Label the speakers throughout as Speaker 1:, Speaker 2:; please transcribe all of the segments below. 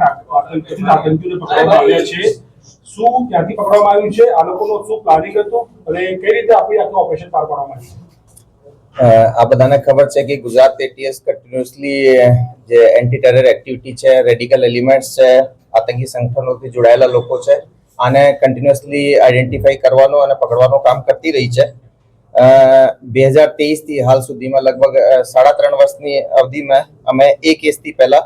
Speaker 1: આતંકીઓને પકડવામાં આવ્યા છે. શું ક્યાંથી પકડવામાં આવ્યું છે, આ લોકોનો શું પ્લાનિંગ હતો અને કઈ રીતે આપણે આખું ઓપરેશન પાર પાડવામાં આવ્યું?
Speaker 2: આ બધાને ખબર છે કે ગુજરાત એટીએસ કન્ટિન્યુઅસલી જે એન્ટી ટેરર એક્ટિવિટી છે, રેડિકલ એલિમેન્ટ્સ છે, આતંકી સંગઠનોથી જોડાયેલા લોકો છે, આને કન્ટિન્યુઅસલી આઈડેન્ટિફાઈ કરવાનો અને પકડવાનું કામ કરતી રહી છે. 2023 થી હાલ સુધીમાં લગભગ 3.5 વર્ષની અવધિમાં અમે એક કેસથી પહેલા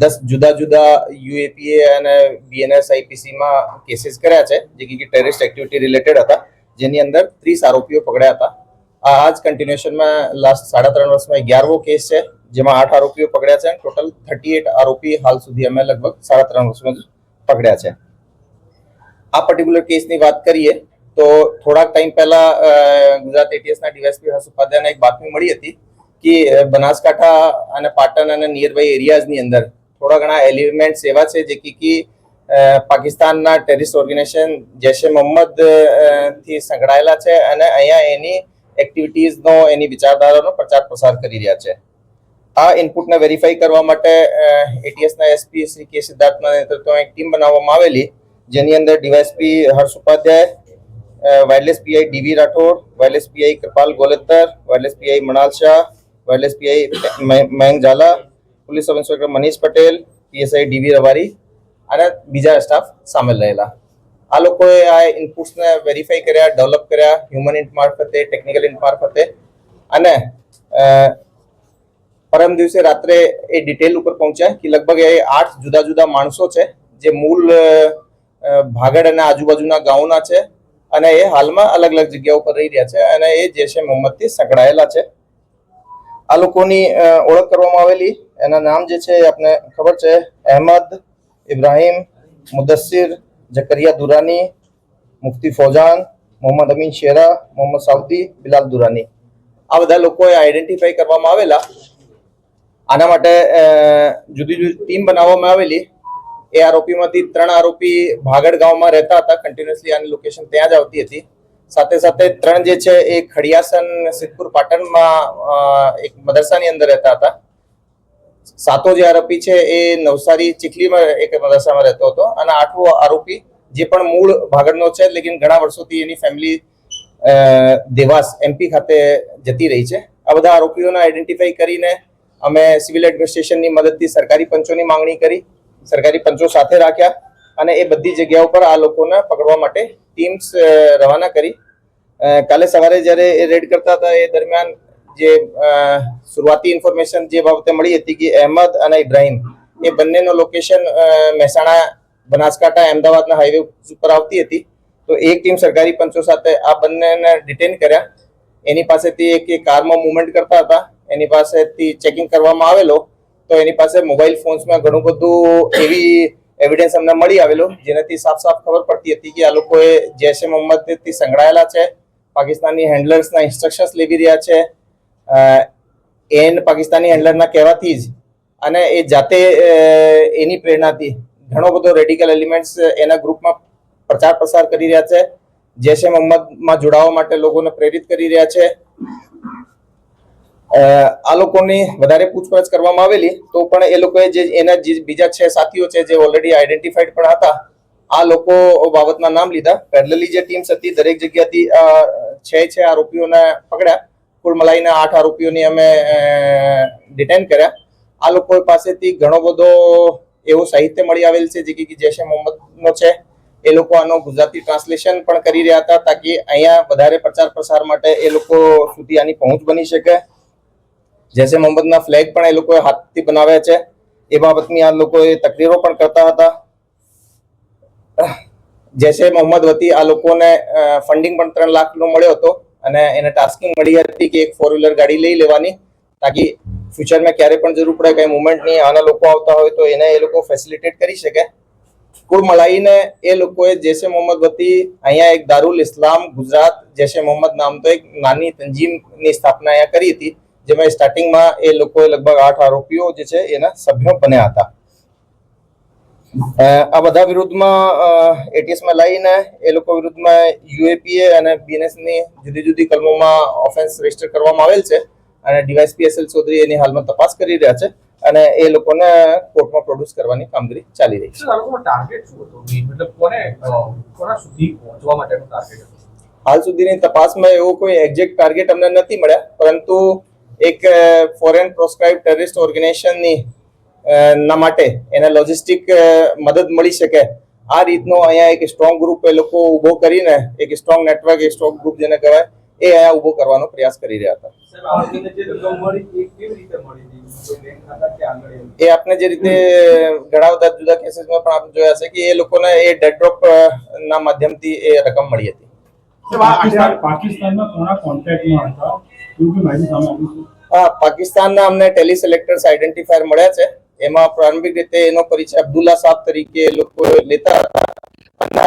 Speaker 2: 10 જુદા જુદા યુએપીએ અને બીએનએસ આઈપીસીમાં કેસીસ કર્યા છે, જે કે ટેરરિસ્ટ એક્ટિવિટી રિલેટેડ હતા, જેની અંદર 30 આરોપીઓ પકડ્યા હતા. આ જ કન્ટિન્યુએશનમાં લાસ્ટ 3.5 વર્ષમાં 11વો કેસ છે, જેમાં 8 આરોપીઓ પકડ્યા છે. ટોટલ 38 આરોપી હાલ સુધી અમે લગભગ 3.5 વર્ષમાં પકડ્યા છે. આ પર્ટિક્યુલર કેસની વાત કરીએ તો થોડાક ટાઈમ પહેલા ગુજરાત એટીએસના ડીવાયએસપી હર્ષ ઉપાધ્યાયને એક બાતમી મળી હતી કે બનાસકાંઠા અને પાટણ અને નિયર બાય એરિયાઝની અંદર થોડા ઘણા એલિમેન્ટ્સ એવા છે જે કે પાકિસ્તાનના ટેરરિસ્ટ ઓર્ગેનાઇઝેશન જૈશ એ મોહમ્મદ થી સંકળાયેલા છે અને અહીંયા એની એક્ટિવિટીઝનો, એની વિચારધારાનો પ્રચાર પ્રસાર કરી રહ્યા છે. આ ઇનપુટને વેરીફાઈ કરવા માટે એટીએસના એસપી શ્રી કે સિદ્ધાર્થના નેતૃત્વમાં એક ટીમ બનાવવામાં આવેલી, જેની અંદર DYSP Harsh Upadhyay, wireless PI DV Rathod, wireless PI Kripal Goletar, wireless PI Manal Shah, wireless PI Mayank Jhala, police sub inspector Manish Patel, PSI DV Rawari અને બીજા સ્ટાફ સામેલ રહેલા. આ લોકોએ આ ઇનપુટ્સને વેરીફાઈ કર્યા, ડેવલપ કર્યા હ્યુમન ઇન્ટ મારફતે, ટેકનિકલ ઇન્ટ મારફતે, અને પરમ દિવસે રાત્રે એ ડિટેલ ઉપર પહોંચ્યા કે લગભગ એ 8 જુદા જુદા માણસો છે જે મૂળ ભાગડ અને આજુબાજુના ગામોના છે અને એ હાલમાં અલગ અલગ જગ્યાઓ પર રહી રહ્યા છે અને એ જૈશ એ મોહમ્મદથી સંકળાયેલા છે. આ લોકોની ઓળખ કરવામાં આવેલી. એના નામ જે છે આપને ખબર છે, અહેમદ, ઇબ્રાહિમ, મુદસ્સિર, જકરિયા દુરાની, મુફ્તી ફૌજાન, મોહમ્મદ અમીન શેરા, મોહમ્મદ સાઉદી, બિલાલ દુરાની. આ બધા લોકોએ આઈડેન્ટિફાઈ કરવામાં આવેલા. આના માટે જુદી જુદી ટીમ બનાવવામાં આવેલી. એ આરોપીમાંથી 3 આરોપી ભાગડ ગામમાં રહેતા હતા, કન્ટિન્યુઅસલી આની લોકેશન ત્યાં જ આવતી હતી. સાથે સાથે 3 જે છે એ ખડિયાસન સિદ્ધપુર પાટણમાં એક મદરસાની અંદર રહેતા હતા. 7વો જે આરોપી છે એ નવસારી ચીખલીમાં એક મદરસામાં રહેતો હતો અને 8વો આરોપી જે પણ મૂળ ભાગડનો છે, લેકિન ઘણા વર્ષોથી એની ફેમિલી દેવાસ એમપી ખાતે જતી રહી છે. આ બધા આરોપીઓને આઈડેન્ટિફાઈ કરીને અમે સિવિલ એડમિનિસ્ટ્રેશનની મદદથી સરકારી પંચોની માંગણી કરી, સરકારી પંચો સાથે રાખ્યા અને એ બધી જગ્યાઓ પર આ લોકોને પકડવા માટે ટીમ્સ રવાના કરી. કાલે સવારે જ્યારે એ રેડ કરતા હતા એ દરમિયાન જે શરૂઆતી ઇન્ફોર્મેશન જે બાબતે મળી હતી કે અહેમદ અને ઇબ્રાહિમ એ બંનેનો લોકેશન મહેસાણા, બનાસકાંઠા, અમદાવાદના હાઈવે ઉપર આવતી હતી. તો એક ટીમ સરકારી પંચો સાથે આ બંનેને ડિટેન કર્યા. એની પાસેથી એક કારમાં મૂવમેન્ટ કરતા હતા, એની પાસેથી ચેકિંગ કરવામાં આવેલો. તો એની પાસે મોબાઈલ ફોન્સમાં ઘણું બધું એવી એવિડન્સ અમને મળી આવેલો, જેનાથી સાફ સાફ ખબર પડતી હતી કે આ લોકોએ જૈશ એ મોહમ્મદથી સંકળાયેલા છે, પાકિસ્તાની હેન્ડલર્સના ઇન્સ્ટ્રક્શન્સ લેવી રહ્યા છે. પાકિસ્તાની હેન્ડલરના કહેવાથી જ અને એ જાતે એની પ્રેરણાથી ઘણો બધો રેડિકલ એલિમેન્ટ્સ એના ગ્રુપમાં પ્રચાર પ્રસાર કરી રહ્યા છે. જૈશ એ મોહમ્મદમાં જોડાવા માટે લોકોને પ્રેરિત કરી રહ્યા છે. આ લોકોની વધારે પૂછપરછ કરવામાં આવેલી તો પણ એ લોકોએ જે એના જે બીજા 6 સાથીઓ છે જે ઓલરેડી આઈડેન્ટિફાઈડ પણ હતા, આ લોકો બાબતના નામ લીધા. પેરેલલી જે ટીમ્સ હતી દરેક જગ્યાથી 6 આરોપીઓને પકડ્યા. કુલ મળીને 8 આરોપીઓની અમે ડિટેન કર્યા. આ લોકો પાસેથી ઘણો બધો એવું સાહિત્ય મળી આવેલ છે જે કે જૈશ એ મોહમ્મદનો છે. એ લોકો આનો ગુજરાતી ટ્રાન્સલેશન પણ કરી રહ્યા હતા તાકી અહીંયા વધારે પ્રચાર પ્રસાર માટે એ લોકો સુધી આની પહોંચ બની શકે. જૈશ એ મોહમ્મદના ફ્લેગ પણ એ લોકોએ હાથથી બનાવ્યા છે. એ બાબતની આ લોકોએ તકરીરો પણ કરતા હતા. જૈશ એ મોહમ્મદ વતી આ લોકોને ફંડિંગ પણ 3 લાખનો મળ્યો હતો અને એને ટાસ્કિંગ મળી હતી કે એક 4-વ્હીલર ગાડી લઈ લેવાની તાકી ફ્યુચરમાં ક્યારે પણ જરૂર પડે, કઈ મુવમેન્ટની આના લોકો આવતા હોય તો એને એ લોકો ફેસિલિટેટ કરી શકે. કુલ મળીને એ લોકોએ જૈશ એ મોહમ્મદ વતી અહીંયા એક દારૂલ ઇસ્લામ ગુજરાત જૈશ એ મોહમ્મદ નામ તો એક નાની તંજીમની સ્થાપના અહીંયા કરી હતી, જેમાં સ્ટાર્ટિંગમાં એ લોકોએ લગભગ 8 આરોપીઓ જે છે એના સભ્યો બન્યા હતા. આ બધા વિરુદ્ધમાં એટીએસમાં લઈને એ લોકો વિરુદ્ધમાં યુએપીએ અને બીએનએસની જુદી જુદી કલમોમાં ઓફેન્સ રજીસ્ટર કરવામાં આવેલ છે અને ડીવાયએસપી એસએલ ચૌધરી એની હાલમાં તપાસ કરી રહ્યા છે. અને એ લોકોને કોર્ટમાં પ્રોડ્યુસ કરવાની કામગીરી ચાલી રહી છે.
Speaker 3: સર, આ લોકોનો ટાર્ગેટ શું હતો? મતલબ કોના સુધી પહોંચવા માટેનો ટાર્ગેટ હતો?
Speaker 2: હાલ સુધીની તપાસમાં એવો કોઈ એક્ઝેક્ટ ટાર્ગેટ અમને નથી મળ્યા, પરંતુ એક ફોરેન પ્રોસ્ક્રાઇબ ટેરરિસ્ટ ઓર્ગેનાઇઝેશનની ના માટે એને લોજિસ્ટિક મદદ મળી શકે આ રીતનો અહીંયા એક સ્ટ્રોંગ ગ્રુપ એ લોકો ઊભો કરીને એક સ્ટ્રોંગ નેટવર્ક, એક સ્ટ્રોંગ ગ્રુપ જેને કહેવાય એ અહીંયા ઊભો કરવાનો પ્રયાસ કરી રહ્યા હતા. એ આપને જે રીતે ઘણા બધા જુદા કેસીસમાં પણ આપણે જોયા છે કે એ લોકોને એ ડેડ ડ્રોપ ના માધ્યમથી એ રકમ મળી હતી.
Speaker 1: પાકિસ્તાનમાં કોના કોન્ટેક્ટમાં હતા એવું બી માહિતી સામે આવી છે?
Speaker 2: હા, પાકિસ્તાનના અમને ટેલિસેલેક્ટર્સ આઈડેન્ટિફાયર મળ્યા છે. એમાં પ્રારંભિક રીતે એનો પરિચય અબ્દુલ્લા સાહેબ તરીકે એ લોકો લેતા હતા અને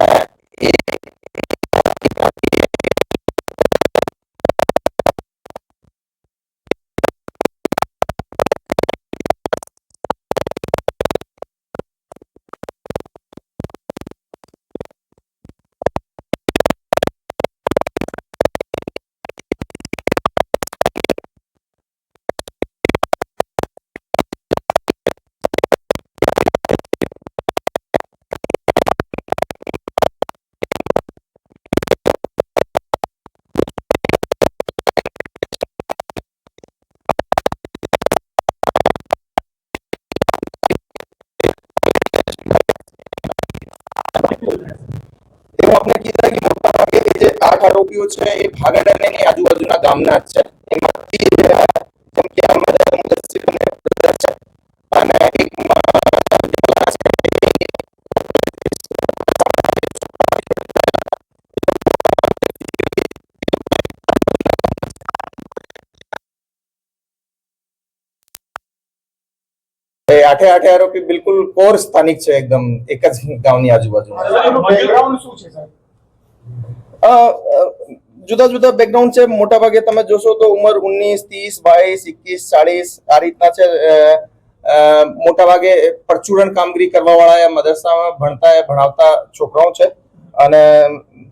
Speaker 2: એવું આપણે કીધા કે મોટા ભાગે જે 8 આરોપીઓ છે એ ભાગડ અને એની આજુબાજુના ગામના જ છે. એમાંથી જેમ કે અહમદ મુદસ્સિર અને બ્રધર છે અને એક આઠે આરોપી બિલકુલ કોર સ્થાનિક છે, એકદમ એક જ ગામની આજુબાજુ.
Speaker 1: બેકગ્રાઉન્ડ શું છે સાહેબ?
Speaker 2: જુદા જુદા બેકગ્રાઉન્ડ છે. મોટા ભાગે તમે જોશો તો ઉંમર 19, 30, 22, 21, 40 આ રીતના છે. મોટા ભાગે પરચુરણ કામગીરી કરવા વાળા મદરસામાં ભણાવતા છોકરાઓ છે અને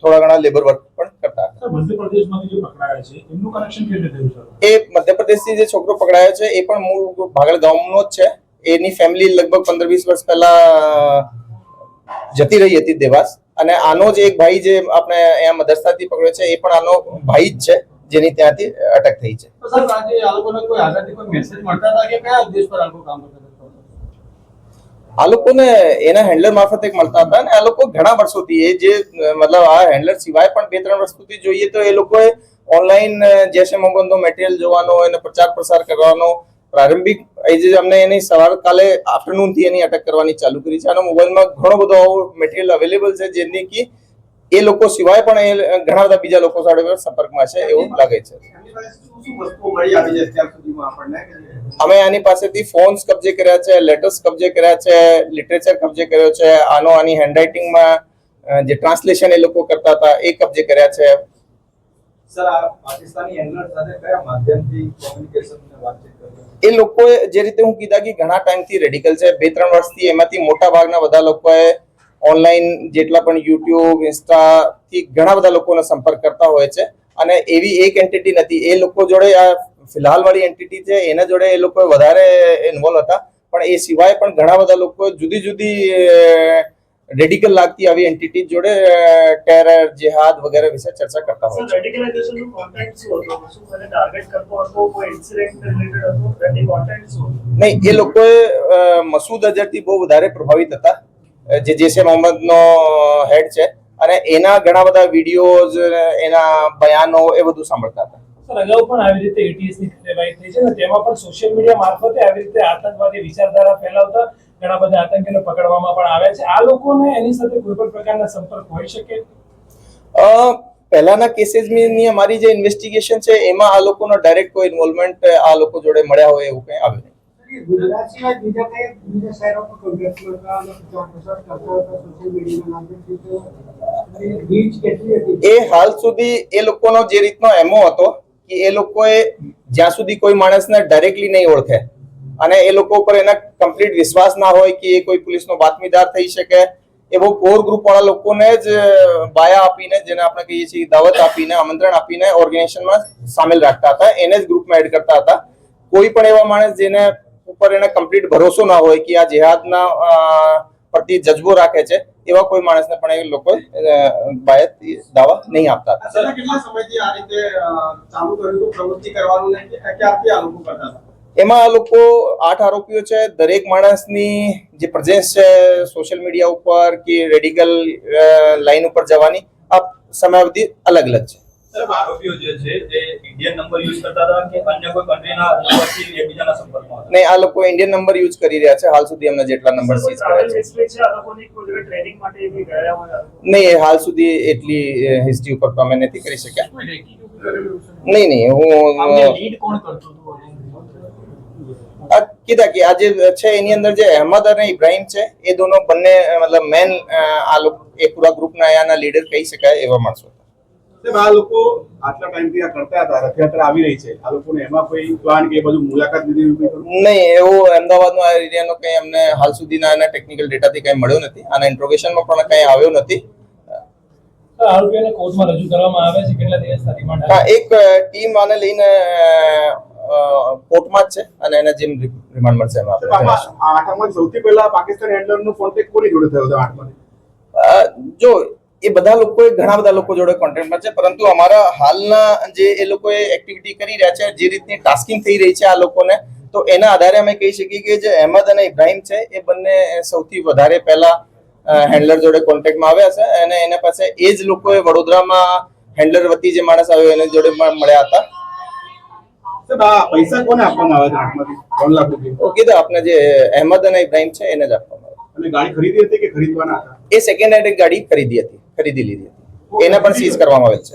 Speaker 2: થોડા ઘણા લેબર વર્ક પણ કરતા હતા.
Speaker 1: મધ્યપ્રદેશમાંથી જે પકડાયા છે એમનું કનેક્શન કેવી રીતે થયું છે?
Speaker 2: એ મધ્યપ્રદેશથી જે છોકરો પકડાયો છે એ પણ મૂળ ભાગળ ગામનો જ છે. એની ફેમિલી લગભગ 15-20 વર્ષ પહેલા જતી રહી હતી દેવાસ, અને આનો જ એક ભાઈ જે આપણે અહીંયા મદરસાથી પકડ્યો છે એ પણ આનો ભાઈ જ છે જેની ત્યાંથી અટક થઈ છે.
Speaker 3: સર, આજે આ લોકોને કોઈ આગળથી કોઈ મેસેજ મળતા હતા કે કયા ઉદ્દેશ પર આ લોકો કામ કરતા હતા?
Speaker 2: આ લોકોને એના હેન્ડલર મારફતે મળતા હતા અને આ લોકો ઘણા વર્ષોથી એ જે મતલબ આ હેન્ડલર સિવાય પણ 2-3 વર્ષ સુધી જોઈએ તો એ લોકોએ ઓનલાઈન જૈશ એ મોહમ્મદનો મટીરિયલ જોવાનો અને પ્રચાર પ્રસાર કરવાનો પ્રારંભિક જે અમને એની સવાર કાલે આફ્ટરનૂન થી એની અટક કરવાની ચાલુ કરી છે. આનો મોબાઈલમાં ઘણો બધો મટીરિયલ અવેલેબલ છે જેની કે એ લોકો સિવાય પણ એ ઘણા બધા બીજા લોકો સાથે સંપર્કમાં છે એવું લાગે છે. અમે આની પાસેથી ફોન્સ કબજે કર્યા છે, લેટર્સ કબજે કર્યા છે, લિટરેચર કબજે કર્યો છે, આની હેન્ડરાઇટિંગમાં જે ટ્રાન્સલેશન એ લોકો કરતા હતા એ કબજે કર્યા છે.
Speaker 3: સર, આ પાકિસ્તાની હેન્ડલર સાથે કયા માધ્યમથી કોમ્યુનિકેશન અને વાતચીત કરી?
Speaker 2: એ લોકોએ જે રીતે હું કીધા કે ઘણા ટાઈમથી રેડિકલ છે, 2-3 વર્ષથી એમાંથી મોટા ભાગના બધા લોકોએ ઓનલાઈન જેટલા પણ યુટ્યુબ, ઇન્સ્ટા થી ઘણા બધા લોકોનો સંપર્ક કરતા હોય છે અને એવી એક એન્ટિટી નથી. એ લોકો જોડે આ ફિલહાલ વાળી એન્ટિટી છે એના જોડે એ લોકો વધારે ઇન્વોલ્વ હતા, પણ એ સિવાય પણ ઘણા બધા લોકો જુદી જુદી રેડિકલ લાગતી આવી એન્ટિટી જોડે ટેરર, જેહાદ વગેરે વિશે ચર્ચા કરતા હોય છે.
Speaker 4: રેડિકલાઇઝેશનનું કોન્ટેન્ટ શું હતું? શું કોઈને ટાર્ગેટ કરતો હતો? કોઈ ઇન્સિડન્ટ રિલેટેડ હતો? એની કોન્ટેન્ટ શું?
Speaker 2: નહીં, એ લોકોએ મસૂદ અઝહરથી બહુ વધારે પ્રભાવિત હતા, જે જૈશ એ મોહમ્મદનો હેડ છે, અને એના ઘણા બધા વિડીયોઝ, એના બયાનો એ બધું સાંભળતા હતા.
Speaker 4: સર, અગાઉ પણ આવી રીતે એટીએસની કાર્યવાહી થઈ છે ને, તેમાં પણ સોશિયલ મીડિયા મારફતે આવી રીતે આતંકવાદી વિચારધારા ફેલાવતા ઘણા બધા આતંકીઓને પકડવામાં પણ આવ્યા છે. આ લોકોને એની સાથે કોઈ પણ પ્રકારના સંપર્ક હોઈ શકે?
Speaker 2: પહેલાના કેસીસની અમારી જે ઇન્વેસ્ટિગેશન છે એમાં આ લોકોનો ડાયરેક્ટ કોઈ ઇન્વોલ્વમેન્ટ આ લોકો જોડે મળ્યા હોય એવું કંઈ આવ્યું નહીં.
Speaker 5: ગુજરાત સિવાય બીજા કઈ બીજા શહેરો પર કોન્ટેક્ટ કરતા પ્રચાર કરતા હતા સોશિયલ મીડિયાના માધ્યમથી, તો રીચ કેટલી હતી?
Speaker 2: એ હાલ સુધી એ લોકોનો જે રીતનો એમો હતો કે એ લોકોએ જ્યાં સુધી કોઈ માણસને ડાયરેક્ટલી નહીં ઓળખે અને એ લોકો પર એના કમ્પ્લીટ વિશ્વાસ ના હોય કે એ કોઈ પોલીસનો બાતમીદાર થઈ શકે, એ બહુ કોર ગ્રુપ વાળા લોકોને જ બાયા આપીને, જેને આપણે કહીએ છીએ દાવત આપીને, આમંત્રણ આપીને ઓર્ગેનાઇઝેશનમાં સામેલ રાખતા હતા, એને જ ગ્રુપમાં એડ કરતા હતા. કોઈ પણ એવા માણસ જેને ઉપર એને કમ્પ્લીટ ભરોસો ના હોય કે આ જેહાદના પ્રતિ જજ્બો રાખે છે એવા કોઈ માણસને પણ એ લોકો બાયત દાવા નહીં આપતા હતા.
Speaker 3: સર કેટલા સમયથી આ રીતે ચાલુ કર્યું હતું પ્રવૃત્તિ કરવાનું ને ક્યારથી આ લોકો કરતા હતા?
Speaker 2: એમાં આ લોકો 8 આરોપીઓ છે. દરેક માણસની જે પ્રેઝન્સ છે સોશિયલ મીડિયા ઉપર કે રેડિકલ લાઈન ઉપર જવાની આ સમયાવધિ અલગ અલગ છે.
Speaker 6: સર આરોપીઓ જે છે એ ઇન્ડિયન નંબર યુઝ કરતા હતા કે અન્ય કોઈ કન્ટ્રીના નંબરથી એકબીજાના સંપર્કમાં હતા?
Speaker 2: નહીં, આ લોકો ઇન્ડિયન નંબર યુઝ કરી રહ્યા છે. હાલ સુધી અમને જેટલા નંબર સીઝ કર્યા છે નહીં, હાલ સુધી એટલી હિસ્ટ્રી ઉપર તો અમે નથી કરી શક્યા. નહીં, હું આ કીધા કે આ જે છે એની અંદર જે અહેમદ અને ઇબ્રાહિમ છે એ દોનો બંને મતલબ મેન આ લોકો એ પૂરા ગ્રુપના અહીંયાના લીડર કહી શકાય એવા માણસો હતા.
Speaker 3: સાહેબ આ લોકો આટલા ટાઈમથી આ કરતા હતા, રથયાત્રા આવી રહી છે, આ લોકોને એમાં કોઈ પ્લાન કે એ બધું મુલાકાત લીધી?
Speaker 2: નહીં, એવું અમદાવાદનો આ એરિયાનો કંઈ અમને હાલ સુધીના એના ટેકનિકલ ડેટાથી કંઈ મળ્યો નથી. આના ઇન્ટ્રોગેશનમાં પણ કંઈ આવ્યો નથી.
Speaker 4: આરોપીઓને કોર્ટમાં રજૂ કરવામાં આવે છે. કેટલા દિવસના રિમાન્ડ
Speaker 2: હા, એક ટીમ આને લઈને કોર્ટમાં જ છે અને એને જેમ રિમાન્ડ મળશે એમાં
Speaker 3: સાહેબ, આમાં આ આઠમાં સૌથી પહેલા પાકિસ્તાન હેન્ડલરનો કોન્ટેક્ટ કોની જોડે થયો હતો આઠમાં?
Speaker 2: જો એ બધા લોકોએ ઘણા બધા લોકો જોડે કોન્ટેક્ટમાં છે, પરંતુ અમારા હાલના જે એ લોકોએ એક્ટિવિટી કરી રહ્યા છે, જે રીતની ટાસ્કિંગ થઈ રહી છે આ લોકોને, તો એના આધારે અમે કહી શકીએ કે જે અહેમદ અને ઇબ્રાહિમ છે એ બંને સૌથી વધારે પહેલા હેન્ડલર જોડે કોન્ટેક્ટમાં આવ્યા છે અને એના પાસે એ જ લોકોએ વડોદરામાં હેન્ડલર વતી જે માણસ આવ્યો એના જોડે મળ્યા હતા.
Speaker 3: સાહેબ આ પૈસા કોને આપવામાં આવે છે આઠમાંથી 3 લાખ રૂપિયા?
Speaker 2: તો કીધું આપને જે અહેમદ અને ઇબ્રાહિમ છે એને જ આપવામાં આવ્યા.
Speaker 3: અને ગાડી ખરીદી હતી કે ખરીદવાના હતા?
Speaker 2: એ સેકન્ડ હેન્ડ ગાડી ખરીદી લીધી હતી. એને પણ સીઝ કરવામાં આવેલ છે.